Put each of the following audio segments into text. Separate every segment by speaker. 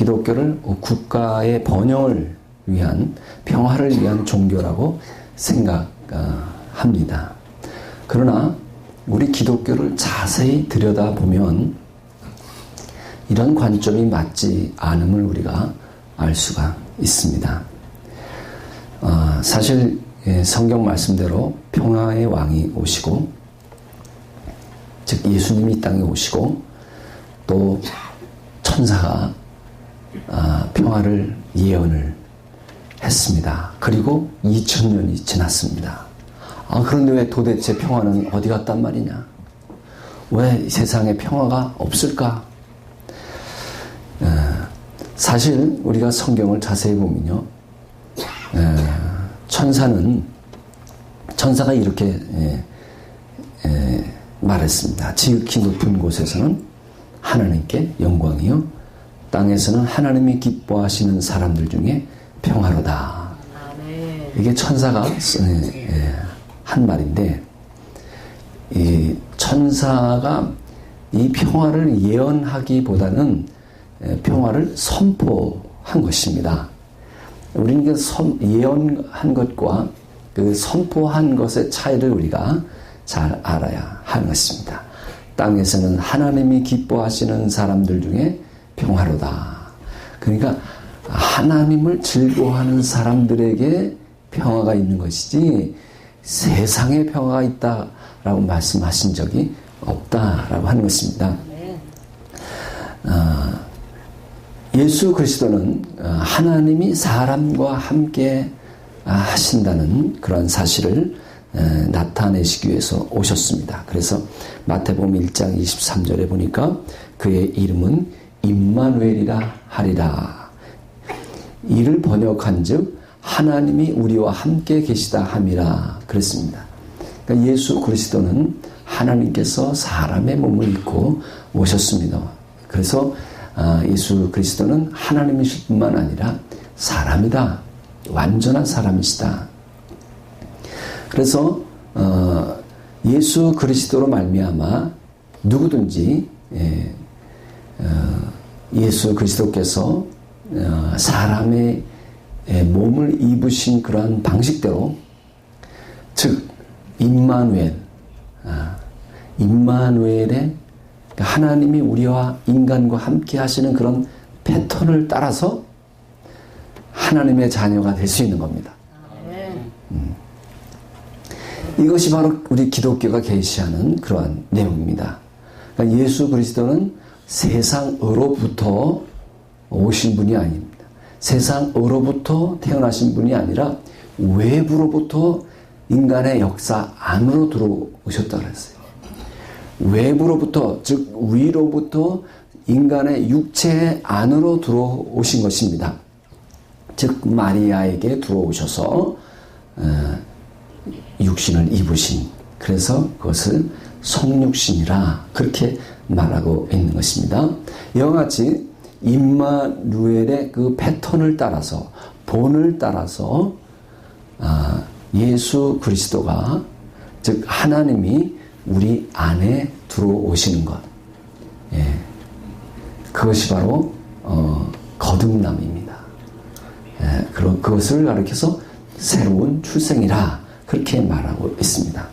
Speaker 1: 기독교를 국가의 번영을 위한, 평화를 위한 종교라고 생각합니다. 그러나 우리 기독교를 자세히 들여다보면 이런 관점이 맞지 않음을 우리가 알 수가 있습니다. 사실 성경 말씀대로 평화의 왕이 오시고, 즉 예수님이 이 땅에 오시고, 또 천사가 평화를 예언을 했습니다. 그리고 2000년이 지났습니다. 그런데 왜 도대체 평화는 어디 갔단 말이냐? 왜 세상에 평화가 없을까? 사실 우리가 성경을 자세히 보면요, 천사가 이렇게 말했습니다. 지극히 높은 곳에서는 하나님께 영광이요, 땅에서는 하나님이 기뻐하시는 사람들 중에 평화로다. 이게 천사가 한 말인데, 이 천사가 이 평화를 예언하기보다는 평화를 선포한 것입니다. 우리는 그 예언한 것과 그 선포한 것의 차이를 우리가 잘 알아야 하는 것입니다. 땅에서는 하나님이 기뻐하시는 사람들 중에 평화로다. 그러니까 하나님을 즐거워하는 사람들에게 평화가 있는 것이지 세상에 평화가 있다라고 말씀하신 적이 없다라고 하는 것입니다. 예수 그리스도는 하나님이 사람과 함께 하신다는 그런 사실을 나타내시기 위해서 오셨습니다. 그래서 마태복음 1장 23절에 보니까 그의 이름은 임마누엘이라 하리라. 이를 번역한즉 하나님이 우리와 함께 계시다 함이라 그랬습니다. 그러니까 예수 그리스도는 하나님께서 사람의 몸을 입고 오셨습니다. 그래서 예수 그리스도는 하나님이실 뿐만 아니라 사람이다. 완전한 사람이시다. 그래서 예수 그리스도로 말미암아 누구든지 예수 그리스도께서 사람의 몸을 입으신 그러한 방식대로, 즉 임마누엘의 하나님이 우리와 인간과 함께 하시는 그런 패턴을 따라서 하나님의 자녀가 될 수 있는 겁니다. 이것이 바로 우리 기독교가 계시하는 그러한 내용입니다. 그러니까 예수 그리스도는 세상으로부터 오신 분이 아닙니다. 세상으로부터 태어나신 분이 아니라 외부로부터 인간의 역사 안으로 들어오셨다고 했어요. 외부로부터, 즉 위로부터 인간의 육체 안으로 들어오신 것입니다. 즉 마리아에게 들어오셔서 육신을 입으신, 그래서 그것을 성육신이라 그렇게 말하고 있는 것입니다. 이와 같이 임마누엘의 그 패턴을 따라서, 본을 따라서 예수 그리스도가, 즉 하나님이 우리 안에 들어오시는 것, 그것이 바로 거듭남입니다. 그것을 가리켜서 새로운 출생이라 그렇게 말하고 있습니다.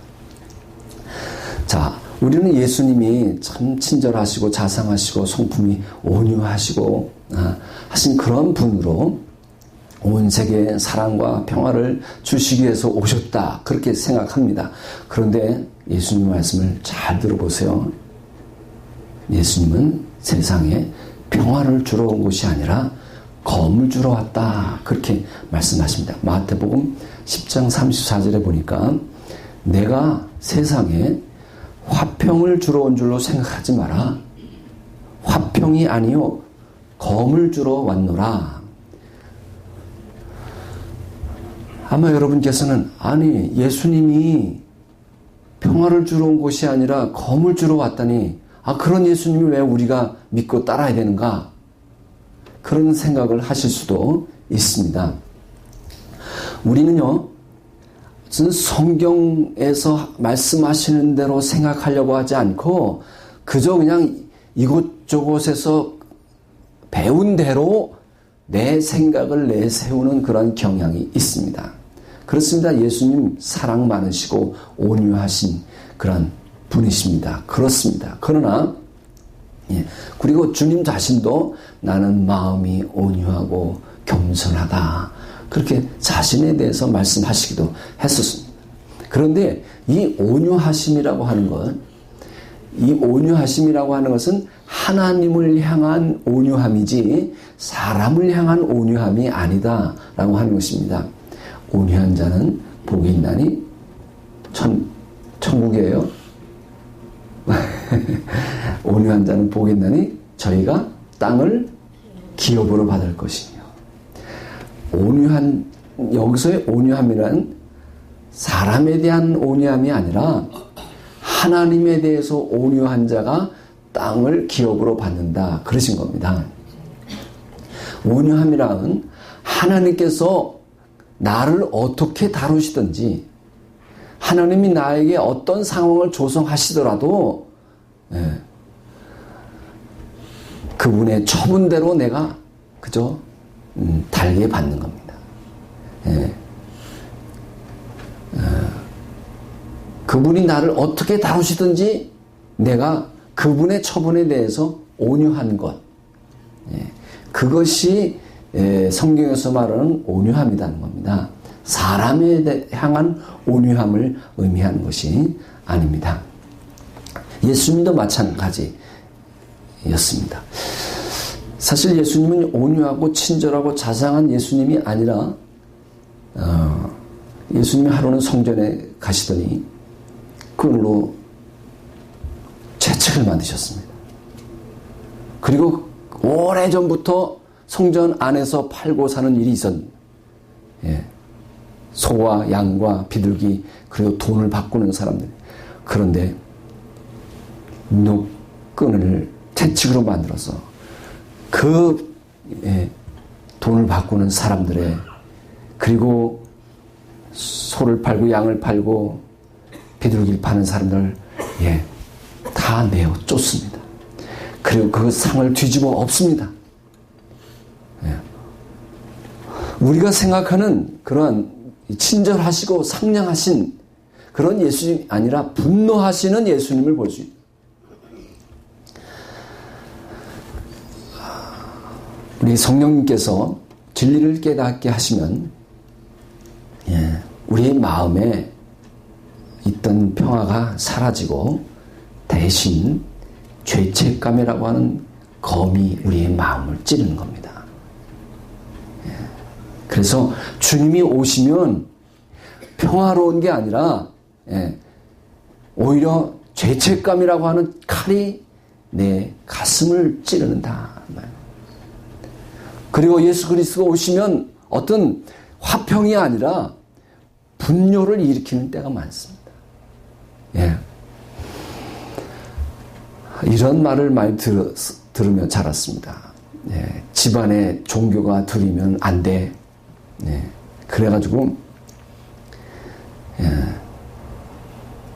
Speaker 1: 자, 우리는 예수님이 참 친절하시고 자상하시고 성품이 온유하시고 하신 그런 분으로 온 세계에 사랑과 평화를 주시기 위해서 오셨다, 그렇게 생각합니다. 그런데 예수님 말씀을 잘 들어보세요. 예수님은 세상에 평화를 주러 온 것이 아니라 검을 주러 왔다, 그렇게 말씀하십니다. 마태복음 10장 34절에 보니까 내가 세상에 화평을 주러 온 줄로 생각하지 마라. 화평이 아니요 검을 주러 왔노라. 아마 여러분께서는, 아니 예수님이 평화를 주러 온 것이 아니라 검을 주러 왔다니, 그런 예수님을 왜 우리가 믿고 따라야 되는가, 그런 생각을 하실 수도 있습니다. 우리는요, 성경에서 말씀하시는 대로 생각하려고 하지 않고 그저 그냥 이곳저곳에서 배운 대로 내 생각을 내세우는 그런 경향이 있습니다. 그렇습니다. 예수님 사랑 많으시고 온유하신 그런 분이십니다. 그렇습니다. 그러나 그리고 주님 자신도 나는 마음이 온유하고 겸손하다. 그렇게 자신에 대해서 말씀하시기도 했었습니다. 그런데 이 온유하심이라고 하는 것은 하나님을 향한 온유함이지 사람을 향한 온유함이 아니다라고 하는 것입니다. 온유한 자는 복이 있나니 천국이에요. 온유한 자는 복이 있나니 저희가 땅을 기업으로 받을 것이며. 여기서의 온유함이란 사람에 대한 온유함이 아니라 하나님에 대해서 온유한 자가 땅을 기업으로 받는다. 그러신 겁니다. 온유함이란 하나님께서 나를 어떻게 다루시든지 하나님이 나에게 어떤 상황을 조성하시더라도 그분의 처분대로 내가 그저 달게 받는 겁니다. 그분이 나를 어떻게 다루시든지 내가 그분의 처분에 대해서 온유한 것. 그것이 성경에서 말하는 온유함이라는 겁니다. 사람에 향한 온유함을 의미하는 것이 아닙니다. 예수님도 마찬가지였습니다. 사실 예수님은 온유하고 친절하고 자상한 예수님이 아니라 예수님이 하루는 성전에 가시더니 끈으로 채찍을 만드셨습니다. 그리고 오래전부터 성전 안에서 팔고 사는 일이 있었는데 소와 양과 비둘기 그리고 돈을 바꾸는 사람들. 그런데 끈을 채찍으로 만들어서 그 돈을 바꾸는 사람들의 그리고 소를 팔고 양을 팔고 비둘기를 파는 사람들 다 내어 쫓습니다. 그리고 그 상을 뒤집어 엎습니다. 우리가 생각하는 그러한 친절하시고 상냥하신 그런 예수님이 아니라 분노하시는 예수님을 볼 수 있다. 우리 성령님께서 진리를 깨닫게 하시면 우리의 마음에 있던 평화가 사라지고 대신 죄책감이라고 하는 검이 우리의 마음을 찌르는 겁니다. 그래서 주님이 오시면 평화로운 게 아니라 오히려 죄책감이라고 하는 칼이 내 가슴을 찌르는다. 그리고 예수 그리스도가 오시면 어떤 화평이 아니라 분노를 일으키는 때가 많습니다. 이런 말을 많이 들으며 자랐습니다. 집안에 종교가 들이면 안 돼. 그래가지고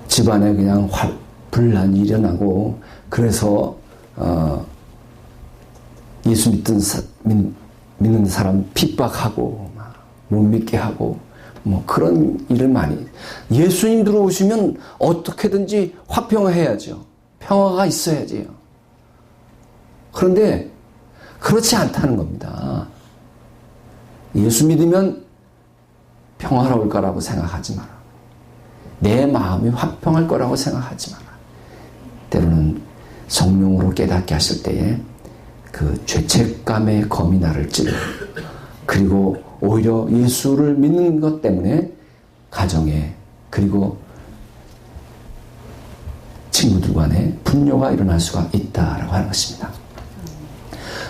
Speaker 1: 집안에 그냥 분란이 일어나고 그래서 예수 믿는 사람 핍박하고 못 믿게 하고 그런 일을 많이. 예수님 들어오시면 어떻게든지 화평해야죠. 평화가 있어야지요. 그런데 그렇지 않다는 겁니다. 예수 믿으면 평화로울 거라고 생각하지 마라. 내 마음이 화평할 거라고 생각하지 마라. 때로는 성령으로 깨닫게 하실 때에 그 죄책감의 검이 나를 찔러. 그리고 오히려 예수를 믿는 것 때문에 가정에 그리고 친구들 간에 분노가 일어날 수가 있다라고 하는 것입니다.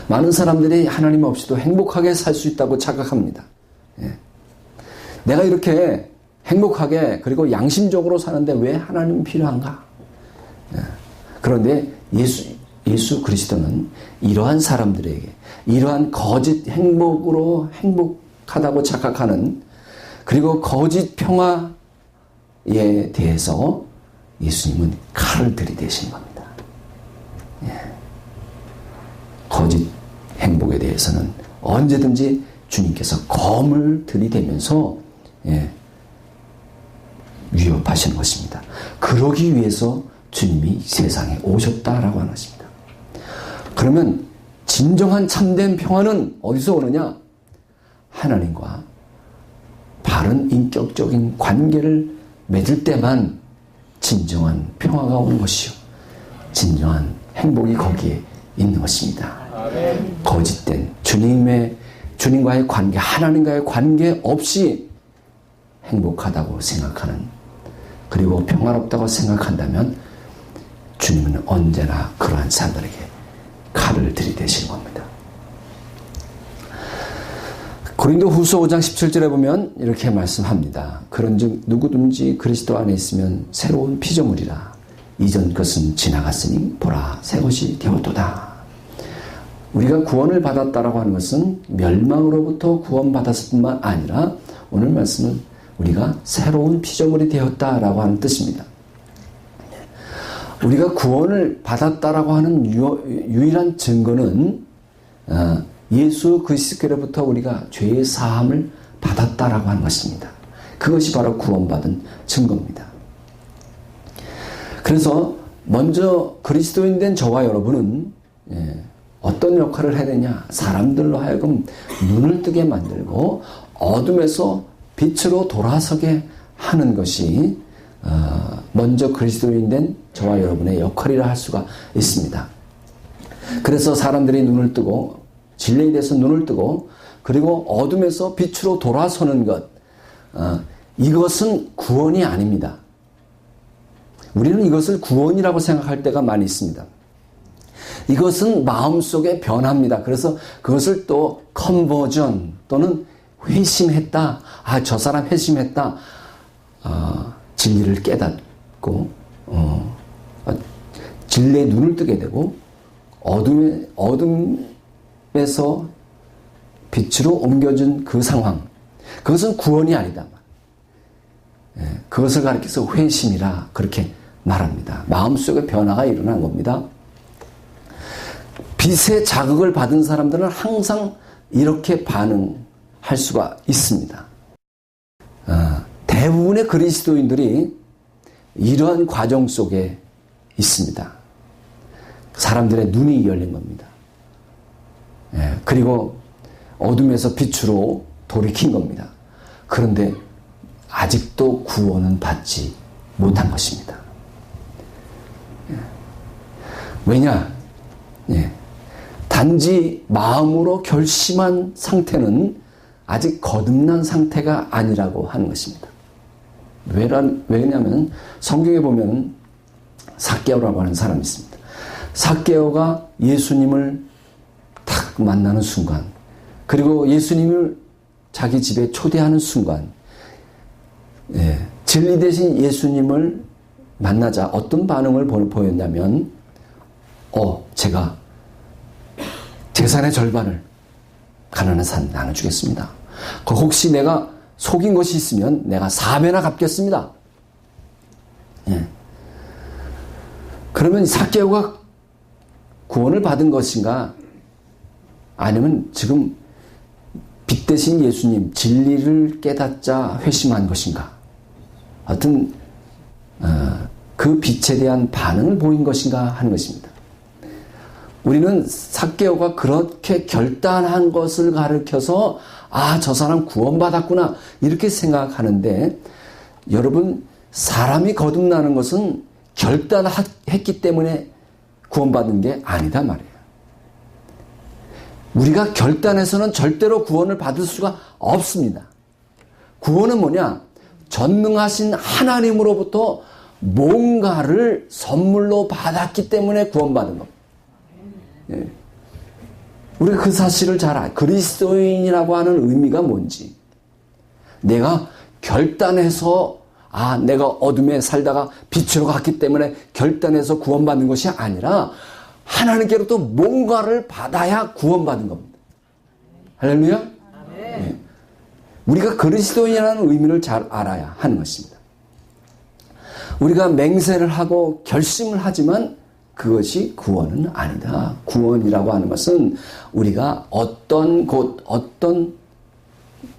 Speaker 1: 많은 사람들이 하나님 없이도 행복하게 살 수 있다고 착각합니다. 내가 이렇게 행복하게 그리고 양심적으로 사는데 왜 하나님이 필요한가? 그런데 예수 그리스도는 이러한 사람들에게 이러한 거짓 행복으로 행복하다고 착각하는 그리고 거짓 평화에 대해서 예수님은 칼을 들이대신 겁니다. 거짓 행복. 행복에 대해서는 언제든지 주님께서 검을 들이대면서 위협하시는 것입니다. 그러기 위해서 주님이 세상에 오셨다라고 하는 것입니다. 그러면 진정한 참된 평화는 어디서 오느냐? 하나님과 바른 인격적인 관계를 맺을 때만 진정한 평화가 오는 것이요, 진정한 행복이 거기에 있는 것입니다. 거짓된 주님과의 관계, 하나님과의 관계 없이 행복하다고 생각하는, 그리고 평화롭다고 생각한다면 주님은 언제나 그러한 사람들에게 칼을 들이대시는 겁니다. 고린도후서 5장 17절에 보면 이렇게 말씀합니다. 그런즉 누구든지 그리스도 안에 있으면 새로운 피조물이라. 이전 것은 지나갔으니 보라 새 것이 되었도다. 우리가 구원을 받았다라고 하는 것은 멸망으로부터 구원받았을 뿐만 아니라 오늘 말씀은 우리가 새로운 피조물이 되었다라고 하는 뜻입니다. 우리가 구원을 받았다라고 하는 유일한 증거는 예수 그리스도로부터 우리가 죄의 사함을 받았다라고 하는 것입니다. 그것이 바로 구원받은 증거입니다. 그래서 먼저 그리스도인 된 저와 여러분은 어떤 역할을 해야 되냐? 사람들로 하여금 눈을 뜨게 만들고 어둠에서 빛으로 돌아서게 하는 것이 먼저 그리스도인 된 저와 여러분의 역할이라 할 수가 있습니다. 그래서 사람들이 눈을 뜨고 진리에 대해서 눈을 뜨고 그리고 어둠에서 빛으로 돌아서는 것, 이것은 구원이 아닙니다. 우리는 이것을 구원이라고 생각할 때가 많이 있습니다. 이것은 마음속의 변화입니다. 그래서 그것을 또 컨버전 또는 회심했다. 아, 저 사람 회심했다. 진리를 깨닫고 진리에 눈을 뜨게 되고 어둠에서 빛으로 옮겨진 그 상황, 그것은 구원이 아니다. 그것을 가리켜서 회심이라 그렇게 말합니다. 마음속에 변화가 일어난 겁니다. 빛의 자극을 받은 사람들은 항상 이렇게 반응할 수가 있습니다. 대부분의 그리스도인들이 이러한 과정 속에 있습니다. 사람들의 눈이 열린 겁니다. 그리고 어둠에서 빛으로 돌이킨 겁니다. 그런데 아직도 구원은 받지 못한 것입니다. 왜냐? 단지 마음으로 결심한 상태는 아직 거듭난 상태가 아니라고 하는 것입니다. 왜냐하면 성경에 보면 삭개오라고 하는 사람이 있습니다. 삭개오가 예수님을 딱 만나는 순간, 그리고 예수님을 자기 집에 초대하는 순간, 진리 대신 예수님을 만나자 어떤 반응을 보였냐면, 제가 재산의 절반을 가난한 사람 나눠주겠습니다. 혹시 내가 속인 것이 있으면 내가 4배나 갚겠습니다. 그러면 삭개오가 구원을 받은 것인가? 아니면 지금 빛 대신 예수님, 진리를 깨닫자 회심한 것인가? 어떤 그 빛에 대한 반응을 보인 것인가 하는 것입니다. 우리는 삭개오가 그렇게 결단한 것을 가리켜서 저 사람 구원받았구나 이렇게 생각하는데, 여러분, 사람이 거듭나는 것은 결단했기 때문에 구원받는 게 아니다 말이에요. 우리가 결단해서는 절대로 구원을 받을 수가 없습니다. 구원은 뭐냐? 전능하신 하나님으로부터 뭔가를 선물로 받았기 때문에 구원받은 겁니다. 우리가 그 사실을 잘 알아요. 그리스도인이라고 하는 의미가 뭔지. 내가 결단해서 내가 어둠에 살다가 빛으로 갔기 때문에 결단해서 구원받는 것이 아니라 하나님께로부터 뭔가를 받아야 구원받은 겁니다. 할렐루야? 우리가 그리스도인이라는 의미를 잘 알아야 하는 것입니다. 우리가 맹세를 하고 결심을 하지만 그것이 구원은 아니다. 구원이라고 하는 것은 우리가 어떤 곳, 어떤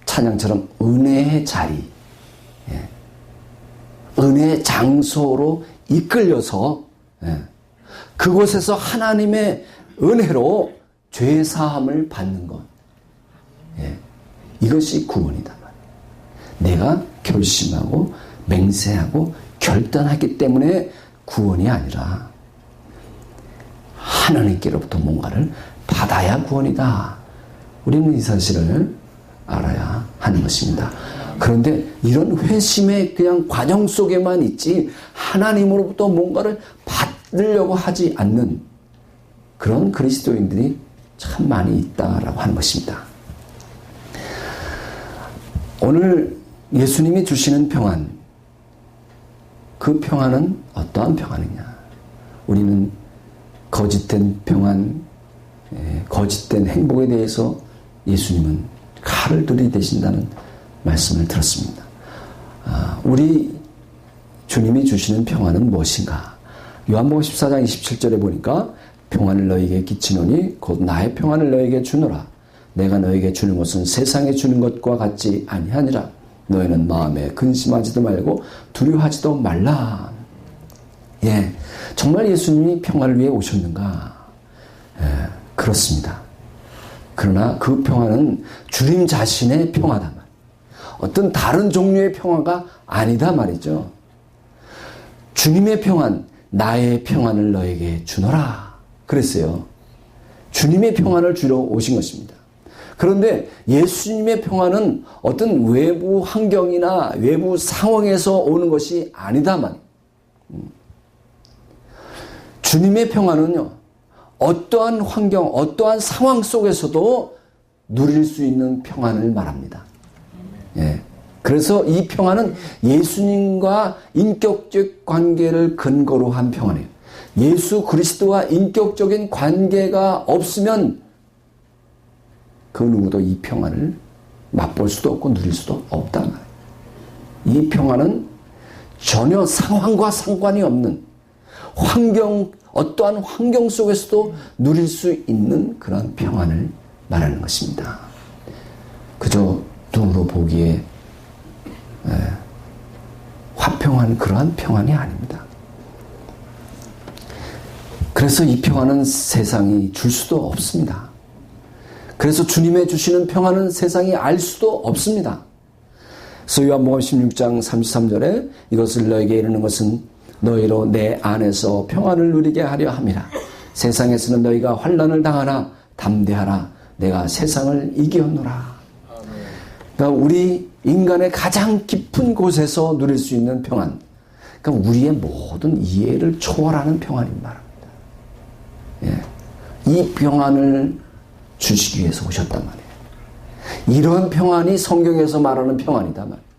Speaker 1: 찬양처럼 은혜의 자리, 은혜의 장소로 이끌려서 그곳에서 하나님의 은혜로 죄 사함을 받는 것. 이것이 구원이다. 내가 결심하고 맹세하고 결단하기 때문에 구원이 아니라 하나님께로부터 뭔가를 받아야 구원이다. 우리는 이 사실을 알아야 하는 것입니다. 그런데 이런 회심의 그냥 과정 속에만 있지 하나님으로부터 뭔가를 받으려고 하지 않는 그런 그리스도인들이 참 많이 있다라고 하는 것입니다. 오늘 예수님이 주시는 평안, 그 평안은 어떠한 평안이냐? 우리는 거짓된 평안, 거짓된 행복에 대해서 예수님은 칼을 들이대신다는 말씀을 들었습니다. 우리 주님이 주시는 평안은 무엇인가? 요한복음 14장 27절에 보니까 평안을 너에게 끼치노니 곧 나의 평안을 너에게 주노라. 내가 너에게 주는 것은 세상에 주는 것과 같지 아니하니라. 너희는 마음에 근심하지도 말고 두려워하지도 말라. 정말 예수님이 평안을 위해 오셨는가? 그렇습니다. 그러나 그 평안은 주님 자신의 평화다 말이에요. 어떤 다른 종류의 평화가 아니다 말이죠. 주님의 평안, 나의 평안을 너에게 주노라 그랬어요. 주님의 평안을 주러 오신 것입니다. 그런데 예수님의 평안은 어떤 외부 환경이나 외부 상황에서 오는 것이 아니다 말이에요. 주님의 평안은요, 어떠한 환경, 어떠한 상황 속에서도 누릴 수 있는 평안을 말합니다. 그래서 이 평안은 예수님과 인격적 관계를 근거로 한 평안이에요. 예수 그리스도와 인격적인 관계가 없으면 그 누구도 이 평안을 맛볼 수도 없고 누릴 수도 없단 말이에요. 이 평안은 전혀 상황과 상관이 없는 어떠한 환경 속에서도 누릴 수 있는 그런 평안을 말하는 것입니다. 그저 눈으로 보기에 화평한 그러한 평안이 아닙니다. 그래서 이 평안은 세상이 줄 수도 없습니다. 그래서 주님의 주시는 평안은 세상이 알 수도 없습니다. 그래서 요한복음 16장 33절에 이것을 너에게 이르는 것은 너희로 내 안에서 평안을 누리게 하려 함이라. 세상에서는 너희가 환난을 당하나 담대하라. 내가 세상을 이기었노라. 그러니까 우리 인간의 가장 깊은 곳에서 누릴 수 있는 평안. 그러니까 우리의 모든 이해를 초월하는 평안인 말입니다. 이 평안을 주시기 위해서 오셨단 말이에요. 이런 평안이 성경에서 말하는 평안이다 말이에요.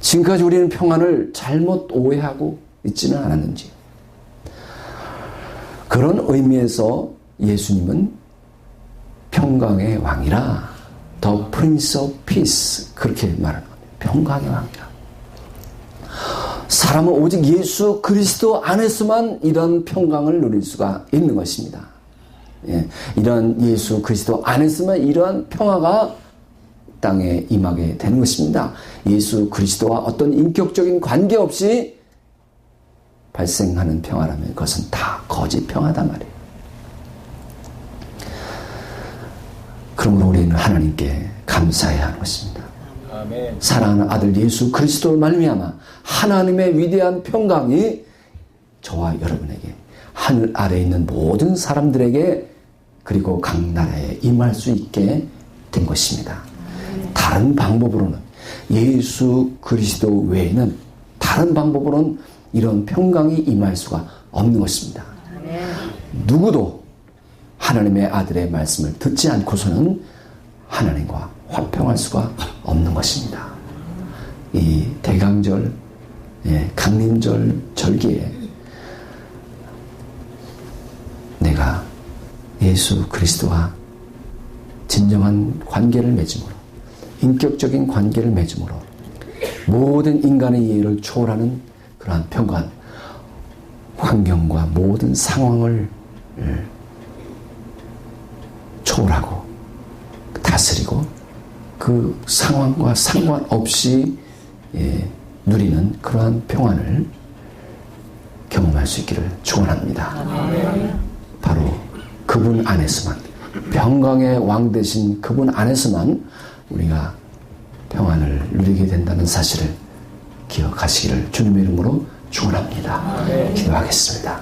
Speaker 1: 지금까지 우리는 평안을 잘못 오해하고 있지는 않았는지. 그런 의미에서 예수님은 평강의 왕이라, The Prince of Peace, 그렇게 말하는 겁니다. 평강의 왕이라. 사람은 오직 예수 그리스도 안에서만 이런 평강을 누릴 수가 있는 것입니다. 이런 예수 그리스도 안에서만 이러한 평화가 땅에 임하게 되는 것입니다. 예수 그리스도와 어떤 인격적인 관계없이 발생하는 평화라면 그것은 다 거짓 평화단 말이에요. 그러므로 우리는 하나님께 감사해야 하는 것입니다. 아멘. 사랑하는 아들 예수 그리스도를 말미암아 하나님의 위대한 평강이 저와 여러분에게, 하늘 아래에 있는 모든 사람들에게, 그리고 각 나라에 임할 수 있게 된 것입니다. 다른 방법으로는, 예수 그리스도 외에는 다른 방법으로는 이런 평강이 임할 수가 없는 것입니다. 누구도 하나님의 아들의 말씀을 듣지 않고서는 하나님과 화평할 수가 없는 것입니다. 이 대강절, 강림절 절기에 내가 예수 그리스도와 진정한 관계를 맺음으로, 인격적인 관계를 맺음으로 모든 인간의 이해를 초월하는 그러한 평강, 환경과 모든 상황을 초월하고 다스리고 그 상황과 상관없이 누리는 그러한 평안을 경험할 수 있기를 축원합니다. 바로 그분 안에서만, 평강의 왕 되신 그분 안에서만 우리가 평안을 누리게 된다는 사실을 기억하시기를 주님의 이름으로 축원합니다. 기도하겠습니다.